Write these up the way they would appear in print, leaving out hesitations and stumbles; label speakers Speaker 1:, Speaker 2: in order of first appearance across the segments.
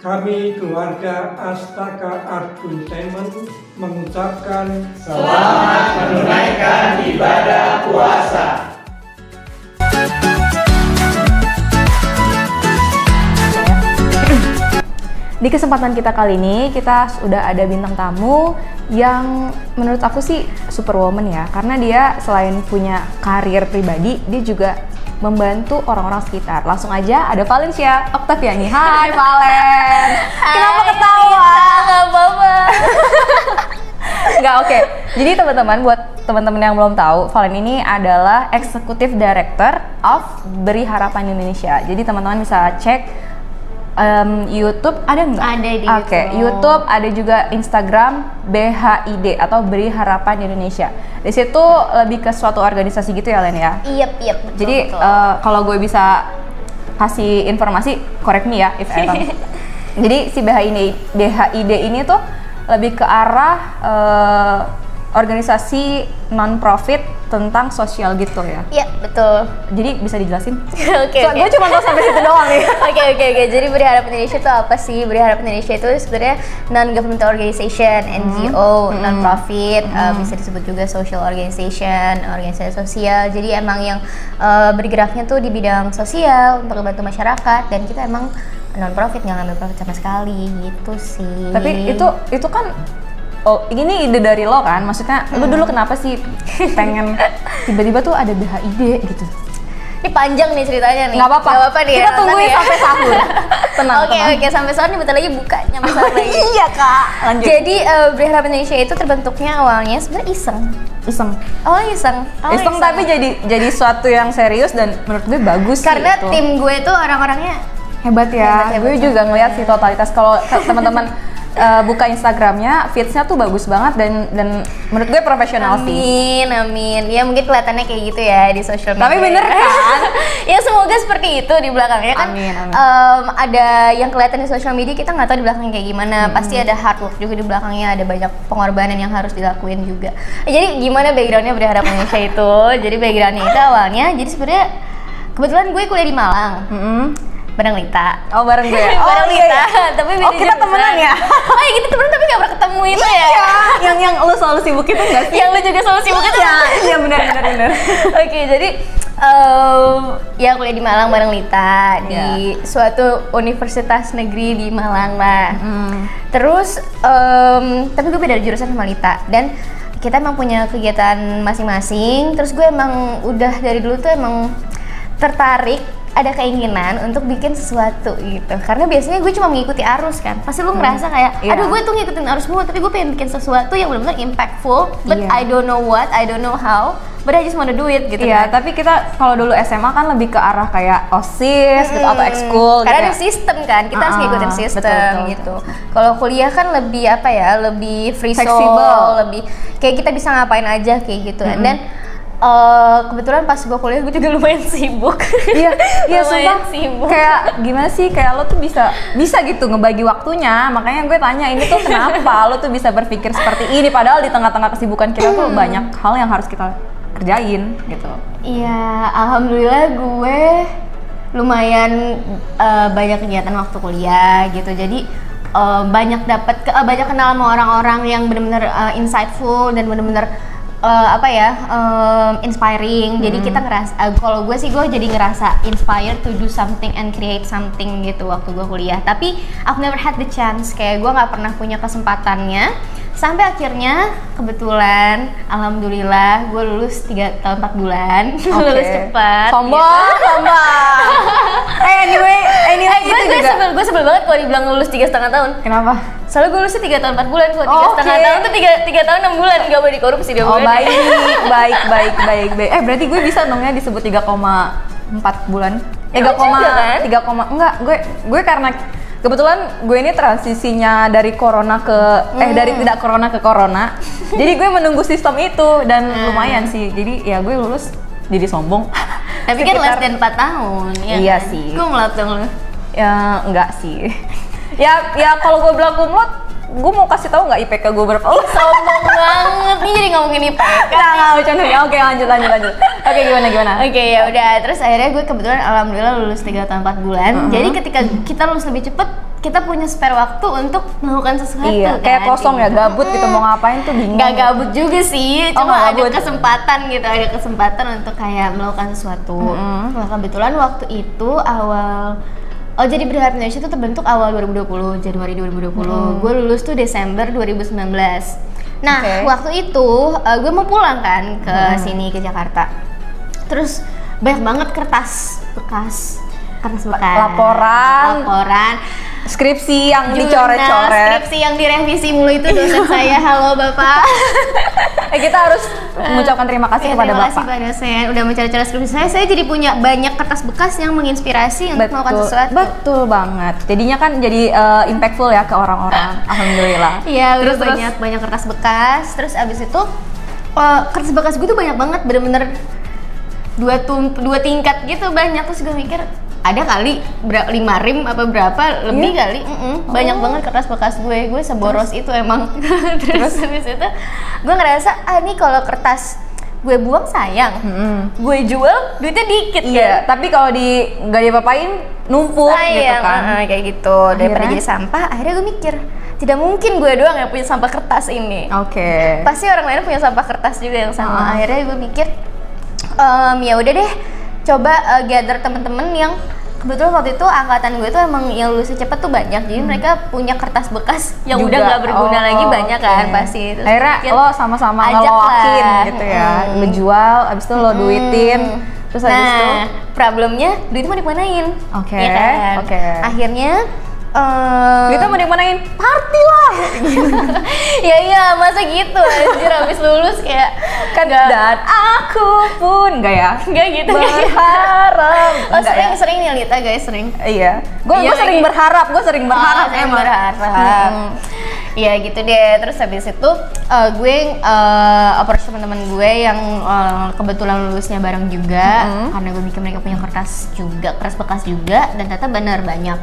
Speaker 1: Kami keluarga Astaka Artuntainment mengucapkan
Speaker 2: selamat menunaikan ibadah puasa.
Speaker 3: Di kesempatan kita kali ini, kita sudah ada bintang tamu yang menurut aku sih superwoman ya. Karena dia selain punya karir pribadi, dia juga membantu orang-orang sekitar. Langsung aja ada Valencia Octaviani. Hai Valen. Kenapa ketawa?
Speaker 4: Gak apa-apa.
Speaker 3: Nggak, oke. Jadi teman-teman, buat teman-teman yang belum tahu, Valen ini adalah Executive Director of Beri Harapan Indonesia. Jadi teman-teman bisa cek YouTube, ada nggak?
Speaker 4: Ada di
Speaker 3: Oke, YouTube, ada juga Instagram BHID atau Beri Harapan Indonesia. Di situ lebih ke suatu organisasi gitu ya, Len ya?
Speaker 4: Iya, betul.
Speaker 3: Jadi kalau gue bisa kasih informasi, correct me ya if I'm wrong. Jadi si BHID ini tuh lebih ke arah organisasi non-profit tentang sosial gitu ya?
Speaker 4: Iya, betul.
Speaker 3: Jadi bisa dijelasin?
Speaker 4: Oke.
Speaker 3: Gue cuma tahu sampai situ doang nih.
Speaker 4: Oke. Jadi Beri Harapan Indonesia itu apa sih? Beri Harapan Indonesia itu sebenarnya non-governmental organization, NGO, non-profit, bisa disebut juga social organization, organisasi sosial. Jadi emang yang bergeraknya tuh di bidang sosial untuk membantu masyarakat, dan kita emang non-profit, nggak ngambil profit sama sekali gitu sih.
Speaker 3: Tapi itu kan, oh ini ide dari lo kan? Maksudnya lo dulu kenapa sih pengen tiba-tiba tuh ada BHID gitu?
Speaker 4: Ini panjang nih ceritanya nih.
Speaker 3: Nggak apa-apa
Speaker 4: nih.
Speaker 3: Kita tungguin sampai sahur. Tenang.
Speaker 4: Oke, sampai sahur nih bentar lagi buka, nyampe sahur lagi.
Speaker 3: Iya kak. Lanjut.
Speaker 4: Jadi Beri Harapan Indonesia itu terbentuknya awalnya sebenarnya iseng.
Speaker 3: Iseng tapi jadi suatu yang serius dan menurut gue bagus.
Speaker 4: Karena
Speaker 3: sih itu.
Speaker 4: tim gue tuh orang-orangnya
Speaker 3: hebat ya.
Speaker 4: Hebat.
Speaker 3: Gue juga ngeliat sih totalitas. Kalau teman-teman buka Instagramnya, feeds-nya tuh bagus banget dan menurut gue profesional sih.
Speaker 4: Amin. Ya mungkin kelihatannya kayak gitu ya di sosial media.
Speaker 3: Tapi bener kan?
Speaker 4: Ya semoga seperti itu di belakangnya kan.
Speaker 3: Amin.
Speaker 4: Ada yang kelihatan di sosial media, kita nggak tahu di belakangnya kayak gimana. Pasti ada hard work juga di belakangnya, ada banyak pengorbanan yang harus dilakuin juga. Jadi gimana backgroundnya Beri Harapan Indonesia itu? Jadi backgroundnya itu awalnya, jadi sebenarnya kebetulan gue kuliah di Malang. Bareng Lita.
Speaker 3: Oh bareng gue.
Speaker 4: Bareng Lita.
Speaker 3: Iya.
Speaker 4: Tapi
Speaker 3: oh kita temenan ya?
Speaker 4: Oh ya kita temenan tapi nggak pernah ketemu itu ya?
Speaker 3: Iya. yang lu selalu sibuk itu nggak sih?
Speaker 4: Yang lu juga selalu sibuk itu?
Speaker 3: Iya benar.
Speaker 4: Oke, jadi ya kuliah di Malang bareng Lita di suatu universitas negeri di Malang lah. Terus tapi gue beda jurusan sama Lita, dan kita emang punya kegiatan masing-masing. Terus gue emang udah dari dulu tuh emang tertarik, ada keinginan untuk bikin sesuatu gitu. Karena biasanya gue cuma mengikuti arus kan. Pasti lu ngerasa kayak, aduh gue tuh ngikutin arus mulu, tapi gue pengen bikin sesuatu yang benar-benar impactful, but I don't know what, I don't know how, but I just wanna do it gitu.
Speaker 3: Iya, tapi kita kalau dulu SMA kan lebih ke arah kayak OSIS gitu atau ekskul
Speaker 4: karena
Speaker 3: gitu.
Speaker 4: ada sistem kan, kita harus ngikutin sistem
Speaker 3: betul.
Speaker 4: gitu. Kalau kuliah kan lebih apa ya, lebih free soul,
Speaker 3: Fleksibel.
Speaker 4: lebih kayak kita bisa ngapain aja kayak gitu. Dan kebetulan pas gue kuliah gue juga lumayan sibuk. Iya
Speaker 3: sumpah.
Speaker 4: sibuk.
Speaker 3: Kayak gimana sih, kayak lo tuh bisa gitu ngebagi waktunya. Makanya gue tanya ini tuh kenapa lo tuh bisa berpikir seperti ini, padahal di tengah-tengah kesibukan kita tuh banyak hal yang harus kita kerjain gitu.
Speaker 4: Iya, alhamdulillah gue lumayan banyak kegiatan waktu kuliah gitu. Jadi banyak kenal sama orang-orang yang benar-benar insightful dan benar-benar inspiring. Jadi kita ngerasa, kalau gue sih gue jadi ngerasa inspired to do something and create something gitu waktu gue kuliah. Tapi I've never had the chance, kayak gue nggak pernah punya kesempatannya. Sampai akhirnya kebetulan alhamdulillah gue lulus 3 tahun 4 bulan. Lulus cepat.
Speaker 3: Sombong. Anyway
Speaker 4: gue sebel banget kalau dibilang lulus 3,5 tahun.
Speaker 3: Kenapa?
Speaker 4: Soalnya gue lulusnya 3 tahun 4 bulan, kalau 3,5 tahun tuh 3 tahun 6 bulan, gak boleh dikorupsi 2 bulan.
Speaker 3: Baik. Berarti gue bisa dong ya disebut 3,4 bulan. 3, enggak, gue karena kebetulan gue ini transisinya dari corona ke dari tidak corona ke corona. Jadi gue menunggu sistem itu dan lumayan sih. Jadi ya gue lulus jadi sombong.
Speaker 4: Tapi kan less than 4 tahun ya.
Speaker 3: Iya
Speaker 4: kan?
Speaker 3: sih.
Speaker 4: Gue ngelap dong lu.
Speaker 3: Ya enggak sih. ya kalau gue bilang kumlot gue mau kasih tahu nggak IPK gue berapa?
Speaker 4: Sombong banget nih jadi ngomongin IPK.
Speaker 3: Nggak bercanda. Oke, lanjut. Oke, gimana?
Speaker 4: Oke, ya udah. Terus akhirnya gue kebetulan alhamdulillah lulus 3 tahun 4 bulan. Jadi ketika kita lulus lebih cepet, kita punya spare waktu untuk melakukan sesuatu.
Speaker 3: Iya, kayak kosong ya, gabut gitu mau ngapain tuh bingung.
Speaker 4: Gak gabut juga sih, cuma
Speaker 3: nggak
Speaker 4: ada
Speaker 3: gabut.
Speaker 4: ada kesempatan untuk kayak melakukan sesuatu. Nah, kebetulan waktu itu jadi Berharap Indonesia itu terbentuk awal 2020, Januari 2020. Gue lulus tuh Desember 2019. Nah, waktu itu gue mau pulang kan ke sini, ke Jakarta. Terus banyak banget kertas bekas, laporan,
Speaker 3: skripsi yang
Speaker 4: jurnal,
Speaker 3: dicoret-coret.
Speaker 4: skripsi yang direvisi mulu itu dosen saya. Halo Bapak.
Speaker 3: Kita harus mengucapkan terima kasih kepada
Speaker 4: terima kasih
Speaker 3: Bapak.
Speaker 4: Pak dosen udah mencoret-coret skripsi saya. Saya jadi punya banyak kertas bekas yang menginspirasi untuk melakukan sesuatu.
Speaker 3: Betul banget. Jadinya kan jadi impactful ya ke orang-orang. Alhamdulillah.
Speaker 4: Iya, udah banyak kertas bekas. Terus abis itu kertas bekas gue tuh banyak banget, bener-bener dua tingkat gitu banyak. Terus gue mikir ada kali 5 rim apa berapa lebih kali. Banyak banget kertas bekas gue seboros itu emang. Terus habis itu gue ngerasa ini kalau kertas gue buang sayang, gue jual duitnya dikit
Speaker 3: Iya,
Speaker 4: kan.
Speaker 3: tapi kalau nggak diapa-apain numpuk gitu kan.
Speaker 4: Kayak gitu. Daripada jadi sampah, akhirnya gue mikir tidak mungkin gue doang yang punya sampah kertas ini.
Speaker 3: Oke.
Speaker 4: Pasti orang lain punya sampah kertas juga yang sama. Akhirnya gue mikir ya udah deh, coba gather temen-temen yang kebetulan waktu itu angkatan gue tuh emang yang lulusnya cepet tuh banyak, jadi mereka punya kertas bekas yang
Speaker 3: Juga.
Speaker 4: udah nggak berguna lagi banyak kan pasti. Terus
Speaker 3: Akhirnya
Speaker 4: mungkin
Speaker 3: lo sama-sama
Speaker 4: ajak
Speaker 3: ngeloakin
Speaker 4: lah.
Speaker 3: gitu ya, lo jual, abis itu lo duitin, terus abis itu
Speaker 4: problemnya duitnya mau dimanain?
Speaker 3: Oke,
Speaker 4: ya kan?
Speaker 3: oke.
Speaker 4: Akhirnya
Speaker 3: kita mau dimanain? Party lah!
Speaker 4: ya masa gitu anjir habis lulus kayak
Speaker 3: Kan dan aku pun enggak ya?
Speaker 4: Enggak gitu.
Speaker 3: Berharap.
Speaker 4: Oh,
Speaker 3: Enggak ya?
Speaker 4: sering nih Lita guys, sering.
Speaker 3: Iya. Gue
Speaker 4: Iya,
Speaker 3: sering
Speaker 4: lagi.
Speaker 3: berharap,
Speaker 4: Emang berharap. Ya gitu deh. Terus habis itu gue approach teman-teman gue yang kebetulan lulusnya bareng juga, karena gue mikir mereka punya kertas bekas juga, dan ternyata benar banyak.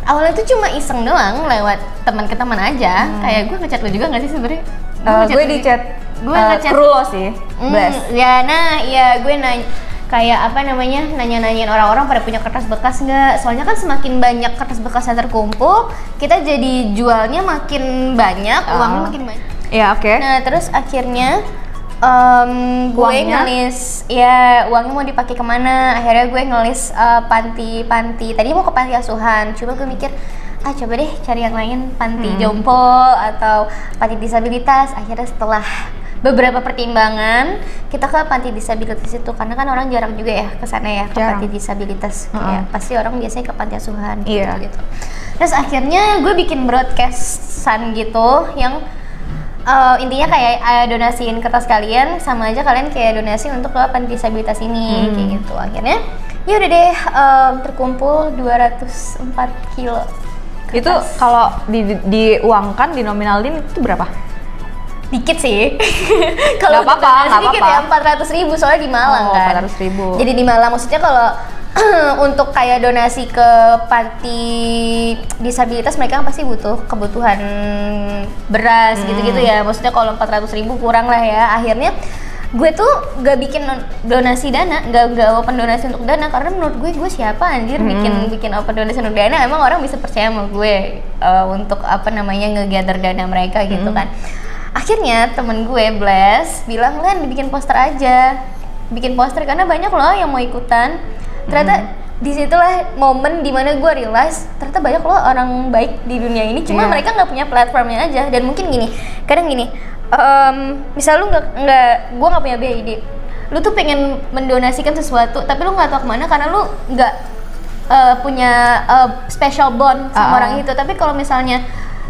Speaker 4: Awalnya tuh cuma iseng doang lewat teman ke teman aja. Kayak gue ngechat lo juga nggak sih sebenarnya?
Speaker 3: gue di chat
Speaker 4: Gue ngechat
Speaker 3: kru lo sih, Bless.
Speaker 4: Ya, gue nanya kayak apa namanya, nanya-nanyain orang-orang pada punya kertas bekas nggak? Soalnya kan semakin banyak kertas bekas yang terkumpul, kita jadi jualnya makin banyak, uangnya makin banyak.
Speaker 3: Iya, oke.
Speaker 4: Nah terus akhirnya gue
Speaker 3: Uangnya?
Speaker 4: ngelis, ya uangnya mau dipakai kemana? Akhirnya gue ngelis panti. Tadi mau ke panti asuhan, coba gue mikir coba deh cari yang lain, panti jompo atau panti disabilitas. Akhirnya setelah beberapa pertimbangan kita ke panti disabilitas itu, karena kan orang jarang juga ya ke sana ya, ke panti disabilitas. Ya, pasti orang biasanya ke panti asuhan gitu. Terus akhirnya gue bikin broadcastan gitu yang intinya kayak donasiin kertas kalian, sama aja kalian kayak donasi untuk ke panti disabilitas ini kayak gitu. Akhirnya ya udah deh, terkumpul 204 kilo kertas.
Speaker 3: Itu kalau diuangkan, dinominalin itu berapa?
Speaker 4: Dikit sih. Kalau
Speaker 3: Nggak apa-apa, nggak
Speaker 4: dikit
Speaker 3: apa-apa.
Speaker 4: ya 400.000 soalnya di Malang kan.
Speaker 3: 400.000.
Speaker 4: Jadi di Malang maksudnya kalau untuk kayak donasi ke panti disabilitas, mereka kan pasti butuh kebutuhan beras gitu-gitu ya. Maksudnya kalau 400.000 kurang lah ya. Akhirnya gue tuh gak bikin donasi dana, gak open donasi untuk dana, karena menurut gue siapa anjir bikin open donasi untuk dana. Emang orang bisa percaya sama gue untuk apa namanya nge-gather dana mereka gitu kan. Akhirnya temen gue Bless bilang, Len bikin poster aja, bikin poster karena banyak loh yang mau ikutan. Ternyata disitulah momen dimana gue realize ternyata banyak loh orang baik di dunia ini, cuma mereka nggak punya platformnya aja. Dan mungkin gini, kadang gini, misal lu gue nggak punya BID, lu tuh pengen mendonasikan sesuatu tapi lu nggak tahu kemana karena lu nggak punya special bond sama orang itu. Tapi kalau misalnya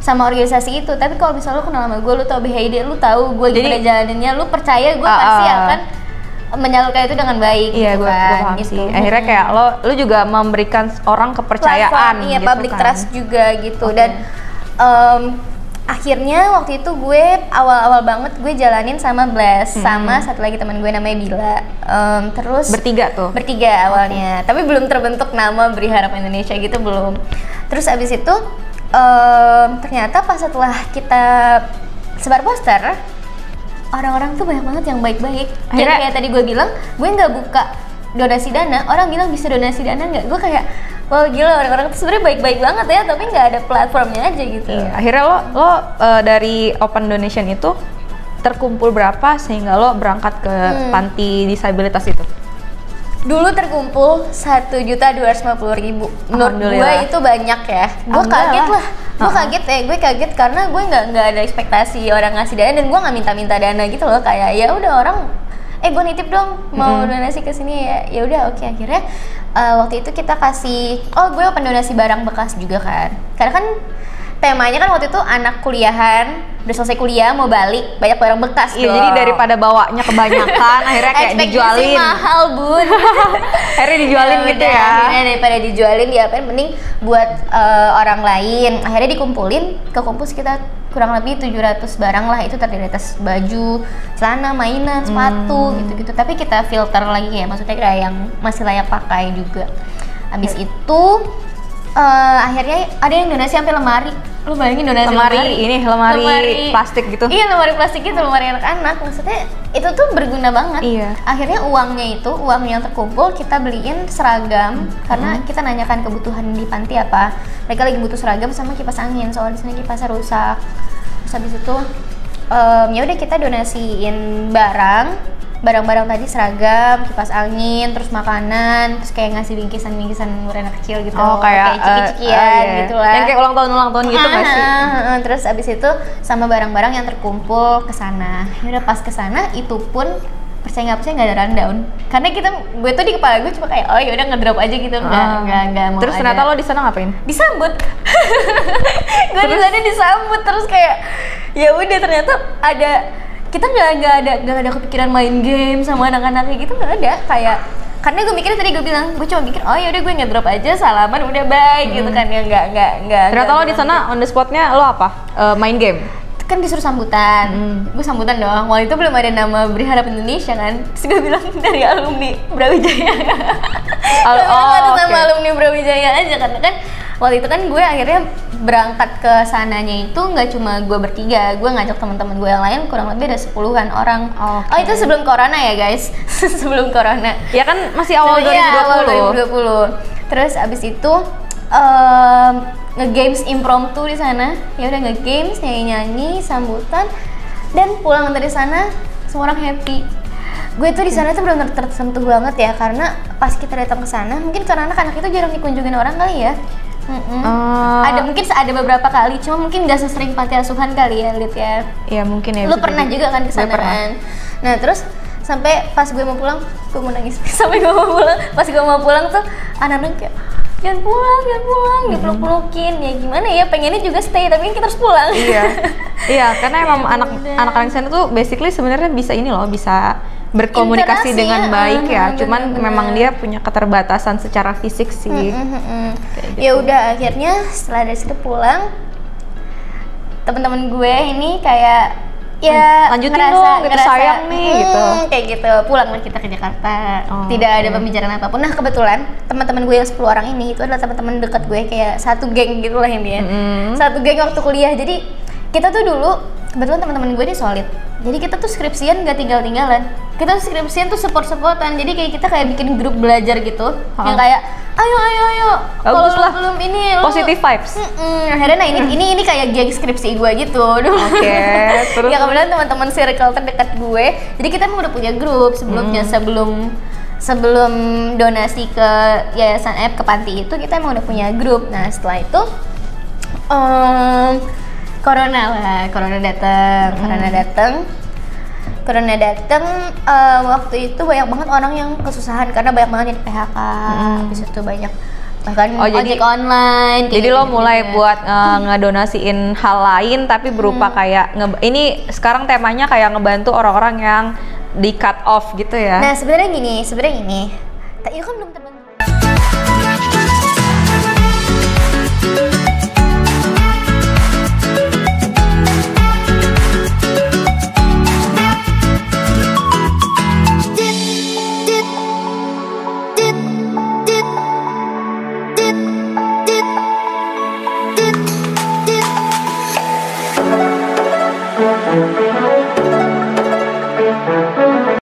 Speaker 4: sama organisasi itu, tapi kalau misalnya lu kenal sama gue, lu tau BID, lu tahu gue gimana jalaninnya, lu percaya gue pasti akan menyalurkan itu dengan baik.
Speaker 3: Iya,
Speaker 4: gitu
Speaker 3: gue paham
Speaker 4: gitu.
Speaker 3: sih. Akhirnya kayak lu juga memberikan orang kepercayaan.
Speaker 4: Platform, iya,
Speaker 3: gitu
Speaker 4: public
Speaker 3: kan.
Speaker 4: trust juga gitu. Dan akhirnya waktu itu gue awal-awal banget gue jalanin sama Bless, sama satu lagi teman gue namanya Bila. Terus
Speaker 3: bertiga
Speaker 4: awalnya, tapi belum terbentuk nama Berharap Indonesia gitu, belum. Terus abis itu ternyata pas setelah kita sebar poster, orang-orang tuh banyak banget yang baik-baik. Yang kayak tadi gue bilang, gue nggak buka donasi dana, orang bilang bisa donasi dana nggak? Gue kayak, wah gila, orang-orang tuh sebenarnya baik-baik banget ya, tapi nggak ada platformnya aja gitu.
Speaker 3: Iya, akhirnya lo dari open donation itu terkumpul berapa sehingga lo berangkat ke panti disabilitas itu?
Speaker 4: Dulu terkumpul 1.250.000. Menurut gue itu banyak ya. Gue kaget lah. Gue kaget karena gue nggak ada ekspektasi orang ngasih dana, dan gue nggak minta dana gitu loh. Kayak ya udah orang, gue nitip dong mau donasi ke sini ya. Ya udah oke, akhirnya waktu itu kita kasih, gue open donasi barang bekas juga kan. Karena kan temanya kan waktu itu anak kuliahan, udah selesai kuliah mau balik, banyak barang bekas.
Speaker 3: Iya, jadi daripada bawanya kebanyakan akhirnya kayak dijualin.
Speaker 4: Mahal bun.
Speaker 3: Akhirnya dijualin gitu ya.
Speaker 4: Akhirnya daripada dijualin diapain, mending buat orang lain. Akhirnya dikumpulin, kekumpul sekitar kurang lebih 700 barang lah. Itu terdiri atas baju, celana, mainan, sepatu gitu-gitu. Tapi kita filter lagi ya, maksudnya kayak yang masih layak pakai juga. Habis itu akhirnya ada yang donasi sampai lemari. Lu bayangin donasi lemari plastik gitu. Iya, lemari plastik gitu, lemari anak-anak. Maksudnya itu tuh berguna banget.
Speaker 3: Iya.
Speaker 4: Akhirnya uang yang terkumpul kita beliin seragam karena kita nanyakan kebutuhan di panti apa. Mereka lagi butuh seragam sama kipas angin, soalnya di sini kipasnya rusak. Terus habis itu ya udah kita donasiin barang-barang tadi, seragam, kipas angin, terus makanan, terus kayak ngasih bingkisan anak kecil gitu. Kayak ciki-cikian gitu lah.
Speaker 3: Yang kayak ulang tahun gitu nggak sih?
Speaker 4: Terus abis itu sama barang-barang yang terkumpul ke sana. Ya udah pas ke sana itu pun percaya nggak ada rundown. Karena gue tuh di kepala gue cuma kayak ya udah ngedrop aja gitu, nggak mau.
Speaker 3: Terus ternyata lo di sana ngapain?
Speaker 4: Disambut. Gue di sana disambut terus kayak ya udah, ternyata kita nggak ada kepikiran main game sama anak-anaknya gitu, nggak ada. Kayak karena gue mikirnya tadi gue bilang, gue cuma mikir ya udah gue ngedrop aja, salaman udah bye gitu kan ya, nggak.
Speaker 3: Ternyata lo di sana on the spotnya lo apa? Main game?
Speaker 4: Kan disuruh sambutan, gue sambutan doang. Waktu itu belum ada nama Beri Harap Indonesia kan, terus gue bilang dari alumni Brawijaya. Nama alumni Brawijaya aja, karena kan waktu itu kan gue akhirnya berangkat ke sananya itu nggak cuma gue bertiga, gue ngajak teman-teman gue yang lain, kurang lebih ada 10-an orang. Itu sebelum corona ya guys. Sebelum corona ya kan, masih awal 2020. Awal 2020. Terus abis itu nge-games impromptu di sana. Ya udah nge-games, nyanyi-nyanyi, sambutan, dan pulang dari sana semua orang happy. Gue tuh di sana tuh benar-benar tersentuh banget ya, karena pas kita datang ke sana, mungkin karena anak-anak itu jarang dikunjungin orang kali ya. Ada beberapa kali, cuma mungkin gak sesering panti asuhan kali ya, Lid ya.
Speaker 3: Iya mungkin ya.
Speaker 4: Lu pernah juga kan kesana kan? Nah terus sampai pas gue mau pulang, gue mau nangis. Pas gue mau pulang tuh anak-anak kayak jangan pulang, dipeluk-pelukin. Ya gimana ya, pengennya juga stay tapi kita harus pulang. Iya, karena emang anak-anak sana tuh basically sebenarnya bisa bisa berkomunikasi dengan baik ya, cuman memang dia punya keterbatasan secara fisik sih. Gitu. Ya udah, akhirnya setelah dari situ pulang, teman-teman gue ini kayak
Speaker 3: lanjutin dong, gitu sayang nih gitu.
Speaker 4: Kayak gitu, pulang kita ke Jakarta. Tidak ada pembicaraan apapun. Nah kebetulan teman-teman gue yang 10 orang ini itu adalah teman-teman dekat gue, kayak satu geng gitu lah ini ya. Satu geng waktu kuliah. Jadi kita tuh dulu kebetulan teman-teman gue ini solid. Jadi kita tuh skripsian gak tinggal-tinggalan. Kita tuh skripsian tuh support-supportan. Jadi kayak kita kayak bikin grup belajar gitu. Yang kayak ayo. Kalau belum ini
Speaker 3: positive vibes.
Speaker 4: Akhirnya ini kayak geng skripsi gue gitu.
Speaker 3: Terus
Speaker 4: ya kemudian teman-teman circle terdekat gue. Jadi kita emang udah punya grup sebelumnya, sebelum donasi ke yayasan ke panti itu kita emang udah punya grup. Nah setelah itu Corona datang. Waktu itu banyak banget orang yang kesusahan karena banyak banget yang PHK. Habis itu banyak bahkan ojek online.
Speaker 3: Jadi lo mulai buat ngedonasiin hal lain tapi berupa kayak ini sekarang temanya kayak ngebantu orang-orang yang di cut off gitu ya.
Speaker 4: Nah sebenarnya gini. Itu kan belum terbentuk.
Speaker 2: Astaga.